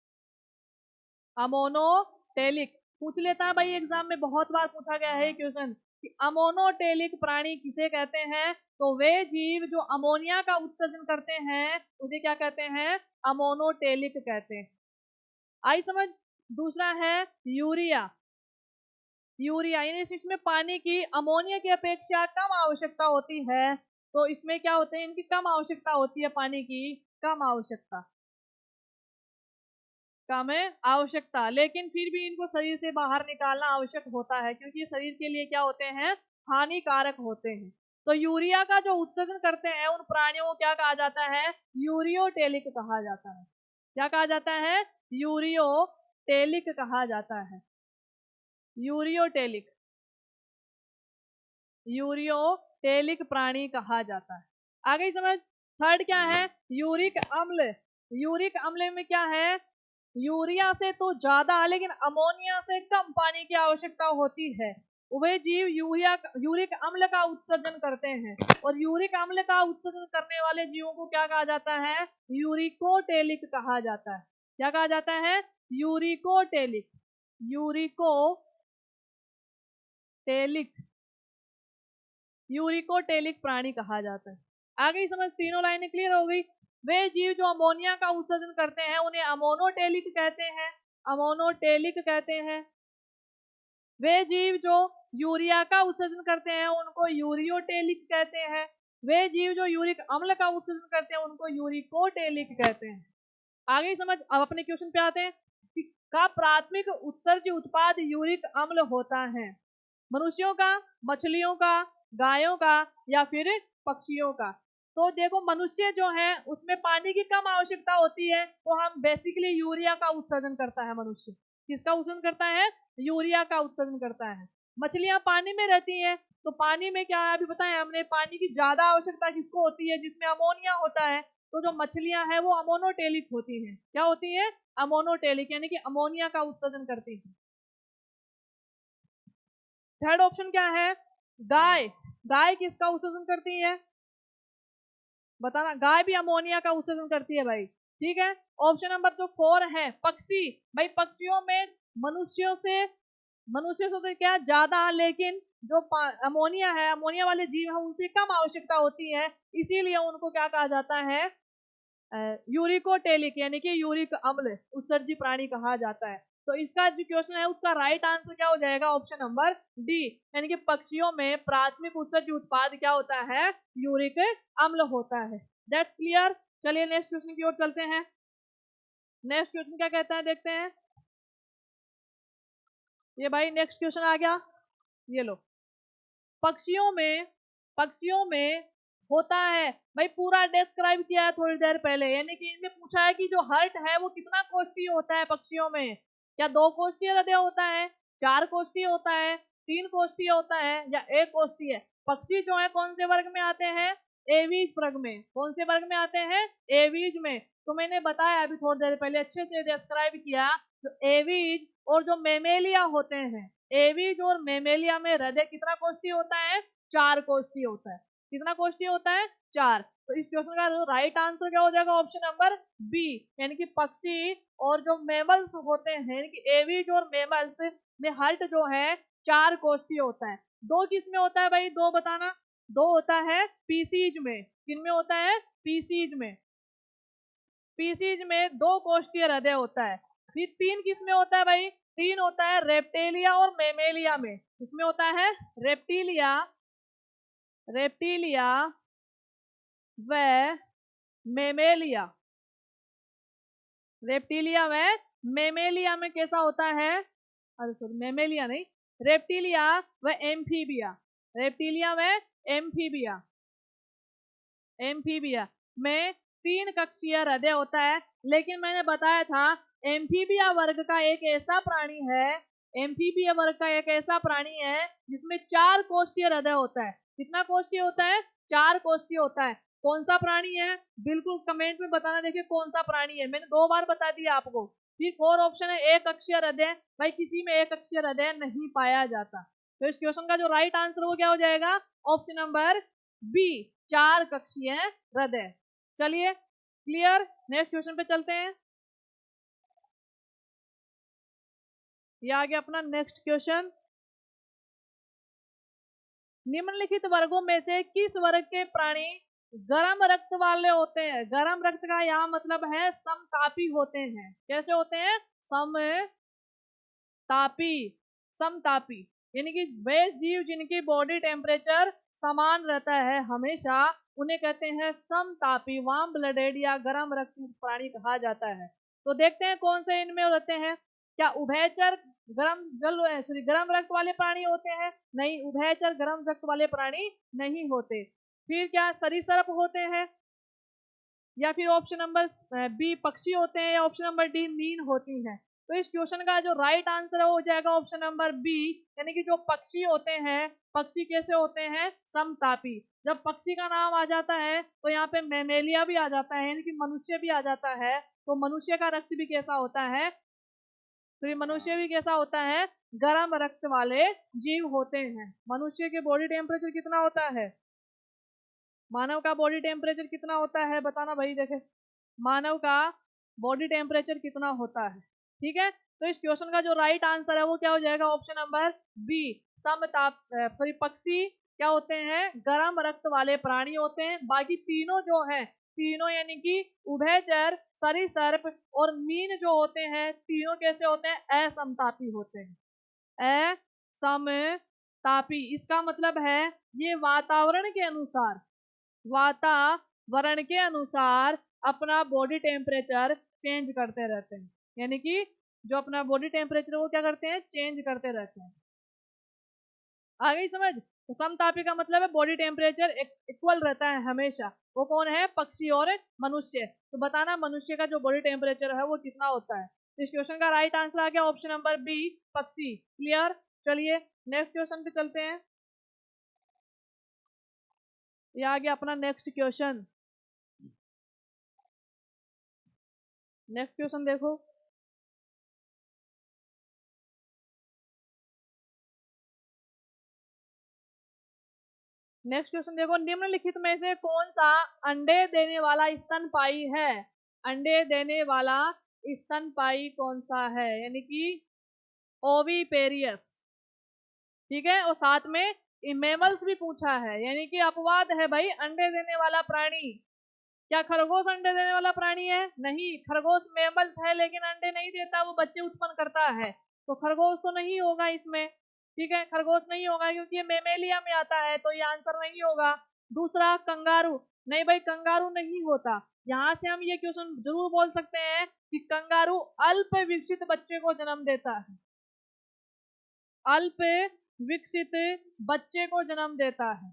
अमोनोटेलिक पूछ लेता है भाई, एग्जाम में बहुत बार पूछा गया है क्वेश्चन कि अमोनोटेलिक प्राणी किसे कहते हैं? तो वे जीव जो अमोनिया का उत्सर्जन करते हैं उसे क्या कहते हैं? अमोनोटेलिक कहते हैं। आई समझ? दूसरा है यूरिया। यूरिया यानी इसमें पानी की अमोनिया की अपेक्षा कम आवश्यकता होती है। तो इसमें क्या होते हैं? इनकी कम आवश्यकता होती है, पानी की कम आवश्यकता, कम है आवश्यकता, लेकिन फिर भी इनको शरीर से बाहर निकालना आवश्यक होता है, क्योंकि ये शरीर के लिए क्या होते हैं? हानिकारक होते हैं। तो यूरिया का जो उत्सर्जन करते हैं उन प्राणियों को क्या कहा जाता है? यूरियोटेलिक कहा जाता है। क्या कहा जाता है? यूरियोटेलिक कहा जाता है। यूरियोटेलिक, यूरियोटेलिक प्राणी कहा जाता है। आ गई समझ? थर्ड क्या है, यूरिक अम्ल। यूरिक अम्ल में क्या है, यूरिया से तो ज्यादा लेकिन अमोनिया से कम पानी की आवश्यकता होती है। उभय जीव यूरिक अम्ल का उत्सर्जन करते हैं, और यूरिक अम्ल का उत्सर्जन करने वाले जीवों को क्या कहा जाता है, यूरिकोटेलिक कहा जाता है। क्या कहा जाता है, यूरिकोटेलिक। यूरिकोटेलिक, यूरिकोटेलिक प्राणी कहा जाता है। आगे ही समझ, तीनों लाइनें क्लियर हो गई। वे जीव जो अमोनिया का उत्सर्जन करते हैं उन्हें अमोनोटेलिक कहते हैं, अमोनोटेलिक कहते हैं। वे जीव जो यूरिया का उत्सर्जन करते हैं उनको यूरियोटेलिक कहते हैं। वे जीव जो यूरिक अम्ल का उत्सर्जन करते हैं उनको यूरिकोटेलिक कहते हैं। आगे ही समझ, अब अपने क्वेश्चन पे आते हैं कि का प्राथमिक उत्सर्ज्य उत्पाद यूरिक अम्ल होता है, मनुष्यों का, मछलियों का, गायों का, या फिर पक्षियों का। तो देखो, मनुष्य जो है उसमें पानी की कम आवश्यकता होती है, तो हम बेसिकली यूरिया का उत्सर्जन करता है। मनुष्य किसका उत्सर्जन करता है, यूरिया का उत्सर्जन करता है। मछलियां पानी में रहती हैं, तो पानी में क्या है, अभी बताया हमने, पानी की ज्यादा आवश्यकता किसको होती है, जिसमें अमोनिया होता है। तो जो मछलियां हैं वो अमोनोटेलिक होती हैं। क्या होती है, अमोनोटेलिक, यानी कि अमोनिया का उत्सर्जन करती हैं। थर्ड ऑप्शन क्या है, गाय। गाय किसका उत्सर्जन करती है, बताना। गाय भी अमोनिया का उत्सर्जन करती है भाई, ठीक है। ऑप्शन नंबर जो 4 है, पक्षी। भाई पक्षियों में मनुष्य से तो क्या ज्यादा, लेकिन जो अमोनिया है, अमोनिया वाले जीव है उनसे कम आवश्यकता होती है, इसीलिए उनको क्या कहा जाता है, यूरिकोटेलिक, यानी कि यूरिक अम्ल उत्सर्जी प्राणी कहा जाता है। तो इसका जो क्वेश्चन है उसका राइट आंसर क्या हो जाएगा, ऑप्शन नंबर डी, यानी कि पक्षियों में प्राथमिक उत्सर्जी उत्पाद क्या होता है, यूरिक अम्ल होता है। That's clear. चलिए नेक्स्ट क्वेश्चन की ओर चलते हैं। नेक्स्ट क्वेश्चन क्या कहता है, देखते हैं। ये भाई नेक्स्ट क्वेश्चन आ गया, ये लो। पक्षियों में होता है, भाई पूरा डिस्क्राइब किया है थोड़ी देर पहले, यानी कि इनमें पूछा है कि जो हर्ट है वो कितना कोष्ठीय होता है पक्षियों में। क्या 2 कोष्ठीय हृदय होता है, 4 कोष्ठीय होता है, 3 कोष्ठीय होता है, या 1 कोष्ठीय। पक्षी जो है कौन से वर्ग में आते हैं, एवीज वर्ग में। कौन से वर्ग में आते हैं, एवीज में। तो मैंने बताया अभी थोड़ी देर पहले, अच्छे से डिस्क्राइब किया, जो एवीज और जो मेमेलिया होते हैं, एवीज और मेमेलिया में हृदय कितना कोष्ठीय होता है, 4 कोष्ठीय होता है। कितना कोष्ठीय होता है, 4। तो इस क्वेश्चन का राइट आंसर क्या हो जाएगा, ऑप्शन नंबर बी, यानी कि पक्षी और जो मेमल्स होते हैं, यानी कि एवीज और मेमल्स में हर्ट जो है 4 कोष्ठीय होता है। 2 किस में होता है भाई, 2 बताना। 2 होता है पीसीज में। किन में होता है, पीसीज में। पीसीज में 2 कोष्ठीय हृदय होता है। फिर 3 किस में होता है भाई, 3 होता है रेप्टेलिया और मेमेलिया में। इसमें होता है रेप्टिलिया व मेमेलिया। रेप्टिलिया व मेमेलिया में कैसा होता है, अरे सॉरी, मेमेलिया नहीं, रेप्टिलिया व एम्फीबिया। रेप्टिलिया व एम्फीबिया एम्फीबिया में 3 कक्षीय हृदय होता है। लेकिन मैंने बताया था एम्फीबिया वर्ग का एक ऐसा प्राणी है, एम्फीबिया वर्ग का एक ऐसा प्राणी है जिसमें 4 कोष्ठीय हृदय होता है। कितना कोष्ठीय होता है, 4 कोष्ठीय होता है। कौन सा प्राणी है, बिल्कुल कमेंट में बताना, देखिए कौन सा प्राणी है। मैंने 2 बार बता दिया आपको। फिर 4 ऑप्शन है, एक अक्षीय हृदय। भाई किसी में एक अक्षीय हृदय नहीं पाया जाता। तो इस क्वेश्चन का जो राइट आंसर वो क्या हो जाएगा, ऑप्शन नंबर बी, 4 कक्षीय हृदय। चलिए क्लियर, नेक्स्ट क्वेश्चन पे चलते हैं। ये आ गया अपना नेक्स्ट क्वेश्चन। निम्नलिखित वर्गों में से किस वर्ग के प्राणी गर्म रक्त वाले होते हैं। गर्म रक्त का यहाँ मतलब है समतापी होते हैं। कैसे होते हैं, समतापी, यानी कि वे जीव जिनकी बॉडी टेम्परेचर समान रहता है हमेशा, उन्हें कहते हैं समतापी, वार्म ब्लडेड या गर्म रक्त प्राणी कहा जाता है। तो देखते हैं कौन से इनमें रहते हैं। क्या उभयचर गर्म रक्त वाले प्राणी होते हैं, नहीं, उभयचर गर्म रक्त वाले प्राणी नहीं होते। फिर क्या सरीसृप होते हैं, या फिर ऑप्शन नंबर बी पक्षी होते हैं, या ऑप्शन नंबर डी मीन होती हैं। तो इस क्वेश्चन का जो राइट आंसर है वो हो जाएगा ऑप्शन नंबर बी, यानी कि जो पक्षी होते हैं, पक्षी कैसे होते हैं, समतापी। जब पक्षी का नाम आ जाता है तो यहाँ पे मैमेलिया भी आ जाता है, यानी कि मनुष्य भी आ जाता है। तो मनुष्य का रक्त भी कैसा होता है, तो ये मनुष्य भी कैसा होता है, गर्म रक्त वाले जीव होते हैं। मनुष्य के बॉडी टेम्परेचर कितना होता है, मानव का बॉडी टेम्परेचर कितना होता है, बताना भाई। देखे मानव का बॉडी टेम्परेचर कितना होता है, ठीक है। तो इस क्वेश्चन का जो राइट आंसर है वो क्या हो जाएगा, ऑप्शन नंबर बी, समताप। सॉरी, पक्षी क्या होते हैं, गर्म रक्त वाले प्राणी होते हैं। बाकी तीनों जो है, तीनों यानी कि उभयचर, सरीसृप और मीन जो होते हैं, तीनों कैसे होते हैं, असमतापी होते हैं, असमतापी। इसका मतलब है ये वातावरण के अनुसार, वातावरण के अनुसार अपना बॉडी टेम्परेचर चेंज करते रहते हैं, यानी कि जो अपना बॉडी टेम्परेचर वो क्या करते हैं, चेंज करते रहते हैं। आ गई समझ। तो समतापी का मतलब है बॉडी टेम्परेचर इक्वल रहता है हमेशा। वो कौन है, पक्षी और मनुष्य। तो बताना मनुष्य का जो बॉडी टेम्परेचर है वो कितना होता है। तो इस क्वेश्चन का राइट आंसर आ गया ऑप्शन नंबर बी, पक्षी। क्लियर। चलिए नेक्स्ट क्वेश्चन पे चलते हैं। ये आ गया अपना नेक्स्ट क्वेश्चन। नेक्स्ट क्वेश्चन देखो, नेक्स्ट क्वेश्चन देखो, निम्नलिखित में से कौन सा अंडे देने वाला स्तनपायी है, अंडे देने वाला स्तनपायी कौन सा है, यानी कि ओविपेरियस, ठीक है। और साथ में मेमल्स भी पूछा है, यानी कि अपवाद है भाई, अंडे देने वाला प्राणी। क्या खरगोश अंडे देने वाला प्राणी है, नहीं। खरगोश मेमल्स है लेकिन अंडे नहीं देता, वो बच्चे उत्पन्न करता है। तो खरगोश तो नहीं होगा इसमें, ठीक है, खरगोश नहीं होगा क्योंकि ये मेमेलिया में आता है, तो ये आंसर नहीं होगा। दूसरा कंगारू, नहीं भाई कंगारू नहीं होता। यहाँ से हम ये क्वेश्चन जरूर बोल सकते हैं कि कंगारू अल्प विकसित बच्चे को जन्म देता है, अल्प विकसित बच्चे को जन्म देता है,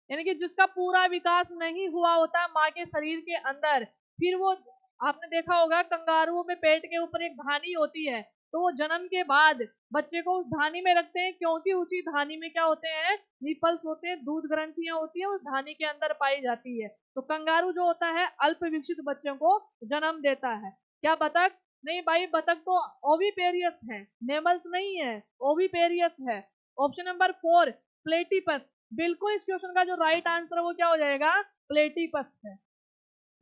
यानी कि जिसका पूरा विकास नहीं हुआ होता माँ के शरीर के अंदर। फिर वो, आपने देखा होगा कंगारुओं में पेट के ऊपर एक धानी होती है, तो वो जन्म के बाद बच्चे को उस धानी में रखते हैं, क्योंकि उसी धानी में क्या होते हैं, निपल्स होते हैं, दूध ग्रंथियां होती है, उस धानी के अंदर पाई जाती है। तो कंगारू जो होता है अल्प विकसित बच्चों को जन्म देता है। क्या बतख, नहीं भाई, बतख तो ओविपेरियस है, मेमल्स नहीं है, ओविपेरियस है। Option number 4, platypus. बिल्कुल इस क्वेश्चन का जो राइट आंसर है वो क्या हो जाएगा, प्लेटिपस है।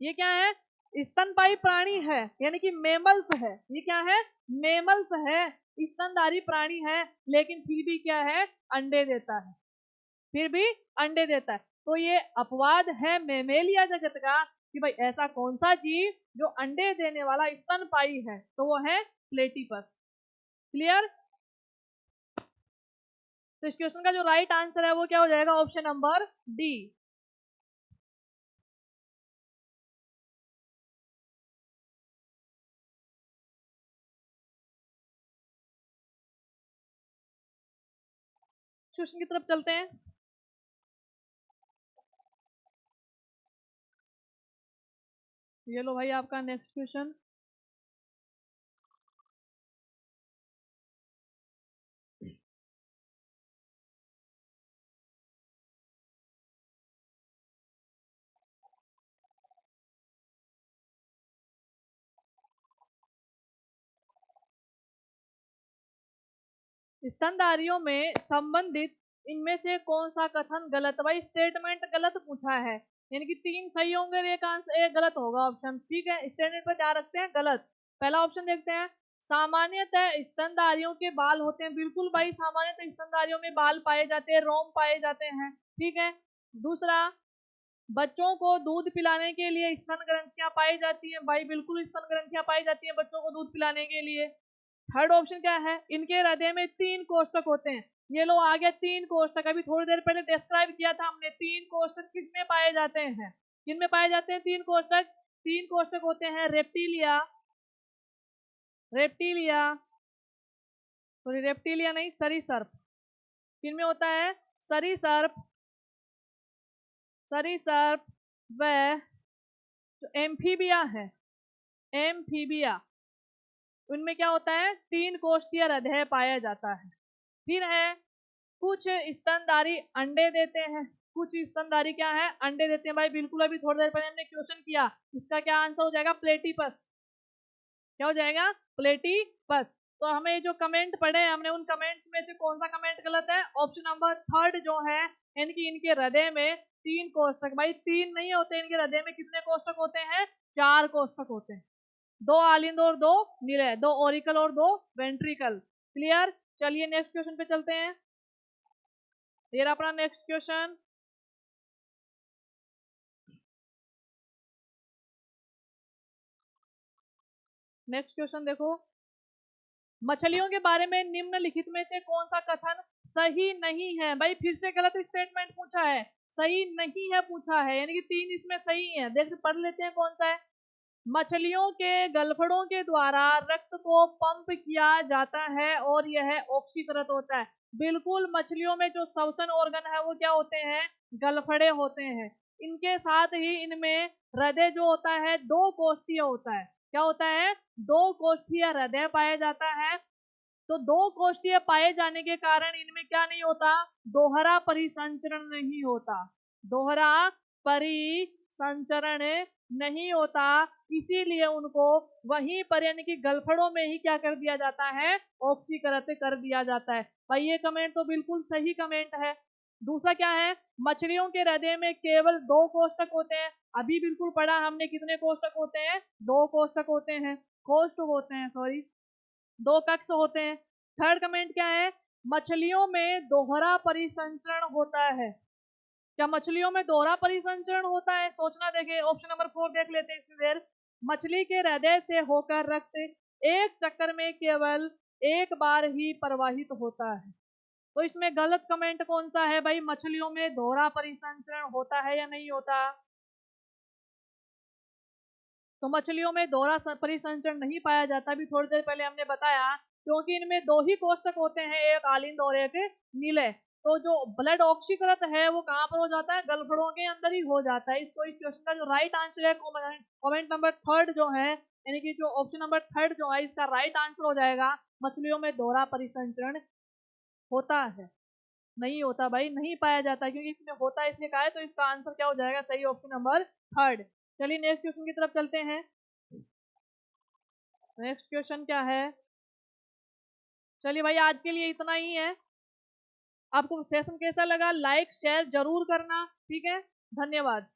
ये क्या है, स्तनपायी प्राणी है, यानी कि मेमल्स है। ये क्या है, मेमल्स है, स्तनधारी प्राणी है, लेकिन फिर भी क्या है, अंडे देता है, फिर भी अंडे देता है। तो ये अपवाद है मेमेलिया जगत का कि भाई ऐसा कौन सा जीव जो अंडे देने वाला स्तनपायी है, तो वो है प्लेटिपस। क्लियर। तो इस क्वेश्चन का जो राइट आंसर है वो क्या हो जाएगा, ऑप्शन नंबर डी। क्वेश्चन की तरफ चलते हैं। ये लो भाई आपका नेक्स्ट क्वेश्चन। स्तनधारियों में संबंधित इनमें से कौन सा कथन गलत, भाई स्टेटमेंट गलत पूछा है, यानी कि 3 सही होंगे, एक आंसर एक गलत होगा ऑप्शन, ठीक है। स्टेटमेंट पर ध्यान रखते हैं, गलत। पहला ऑप्शन देखते हैं, सामान्यतः स्तनधारियों के बाल होते हैं, बिल्कुल भाई, सामान्यतः स्तनधारियों में बाल पाए जाते हैं, रोम पाए जाते हैं, ठीक है। दूसरा, बच्चों को दूध पिलाने के लिए स्तन ग्रंथियां पाई जाती हैं, भाई बिल्कुल स्तन ग्रंथियां पाई जाती हैं बच्चों को दूध पिलाने के लिए। थर्ड ऑप्शन क्या है, इनके हृदय में 3 कोष्ठक होते हैं। ये लो आ गया 3 कोष्ठक, अभी थोड़ी देर पहले डिस्क्राइब किया था हमने। 3 कोष्ठक किसमें पाए जाते हैं, किनमें पाए जाते हैं 3 कोष्ठक, 3 कोष्ठक होते हैं रेप्टिलिया, रेप्टिलिया, सॉरी रेप्टिलिया नहीं, सरीसर्प। किनमें होता है, सरीसर्प, सरीसर्प व जो एम्फीबिया है, एम्फीबिया। उनमें क्या होता है, 3 कोष्ठीय हृदय पाया जाता है। फिर है कुछ स्तनधारी अंडे देते हैं, कुछ स्तनधारी क्या है, अंडे देते हैं। भाई बिल्कुल अभी थोड़ी देर पहले हमने क्वेश्चन किया, इसका क्या आंसर हो जाएगा, प्लेटिपस। क्या हो जाएगा, प्लेटिपस। तो हमें जो कमेंट पढ़े हमने, उन कमेंट्स में से कौन सा कमेंट गलत है, ऑप्शन नंबर 3 जो है, इनकी इनके हृदय में 3 कोष्ठक। भाई 3 नहीं होते, इनके हृदय में कितने कोष्ठक होते हैं, 4 कोष्ठक होते हैं। 2 आलिंद और 2 निलय, 2 ओरिकल और 2 वेंट्रिकल। क्लियर। चलिए नेक्स्ट क्वेश्चन पे चलते हैं। ये रहा अपना नेक्स्ट क्वेश्चन। नेक्स्ट क्वेश्चन देखो, मछलियों के बारे में निम्नलिखित में से कौन सा कथन सही नहीं है। भाई फिर से गलत स्टेटमेंट पूछा है, सही नहीं है पूछा है, यानी कि 3 इसमें सही है। देख पढ़ लेते हैं कौन सा है। मछलियों के गलफड़ों के द्वारा रक्त को पंप किया जाता है और यह ऑक्सीकृत होता है। बिल्कुल, मछलियों में जो श्वसन ऑर्गन है वो क्या होते हैं, गलफड़े होते हैं। इनके साथ ही इनमें हृदय जो होता है 2 कोष्ठीय होता है। क्या होता है, 2 कोष्ठीय हृदय पाया जाता है। तो 2 कोष्ठीय पाए जाने के कारण इनमें क्या नहीं होता, दोहरा परिसंचरण नहीं होता, दोहरा परिसंचरण नहीं होता। इसीलिए उनको वहीं पर यानी कि गलफड़ों में ही क्या कर दिया जाता है, ऑक्सीकृत कर दिया जाता है। भाई ये कमेंट तो बिल्कुल सही कमेंट है। दूसरा क्या है, मछलियों के हृदय में केवल 2 कोष्ठक होते हैं। अभी बिल्कुल पढ़ा हमने, कितने कोष्ठक होते हैं, 2 कोष्ठक होते हैं, कोष्ठ होते हैं, सॉरी 2 कक्ष होते हैं। थर्ड कमेंट क्या है, मछलियों में दोहरा परिसंचरण होता है। क्या मछलियों में दोहरा परिसंचरण होता है, सोचना। देखे ऑप्शन नंबर 4 देख लेते हैं इसमें देर। मछली के हृदय से होकर रक्त एक चक्कर में केवल एक बार ही प्रवाहित होता है। तो इसमें गलत कमेंट कौन सा है भाई, मछलियों में दोहरा परिसंचरण होता है या नहीं होता। तो मछलियों में दोहरा परिसंचरण नहीं पाया जाता, भी थोड़ी देर पहले हमने बताया, क्योंकि इनमें 2 ही कोष्ठक होते हैं, एक आलिंद और एक नीलय। तो जो ब्लड ऑक्सीकृत है वो कहाँ पर हो जाता है, गलफड़ों के अंदर ही हो जाता है। इसको इस क्वेश्चन का जो राइट आंसर है, कमेंट नंबर 3 जो है, यानी कि जो ऑप्शन नंबर 3 जो है, इसका राइट आंसर हो जाएगा, मछलियों में दोहरा परिसंचरण होता है। नहीं होता भाई, नहीं पाया जाता, क्योंकि इसमें होता है इसलिए कहा है। तो इसका आंसर क्या हो जाएगा, सही ऑप्शन नंबर 3। चलिए नेक्स्ट क्वेश्चन की तरफ चलते हैं। नेक्स्ट क्वेश्चन क्या है, चलिए भाई आज के लिए इतना ही है। आपको सेशन कैसा लगा, लाइक शेयर जरूर करना, ठीक है। धन्यवाद।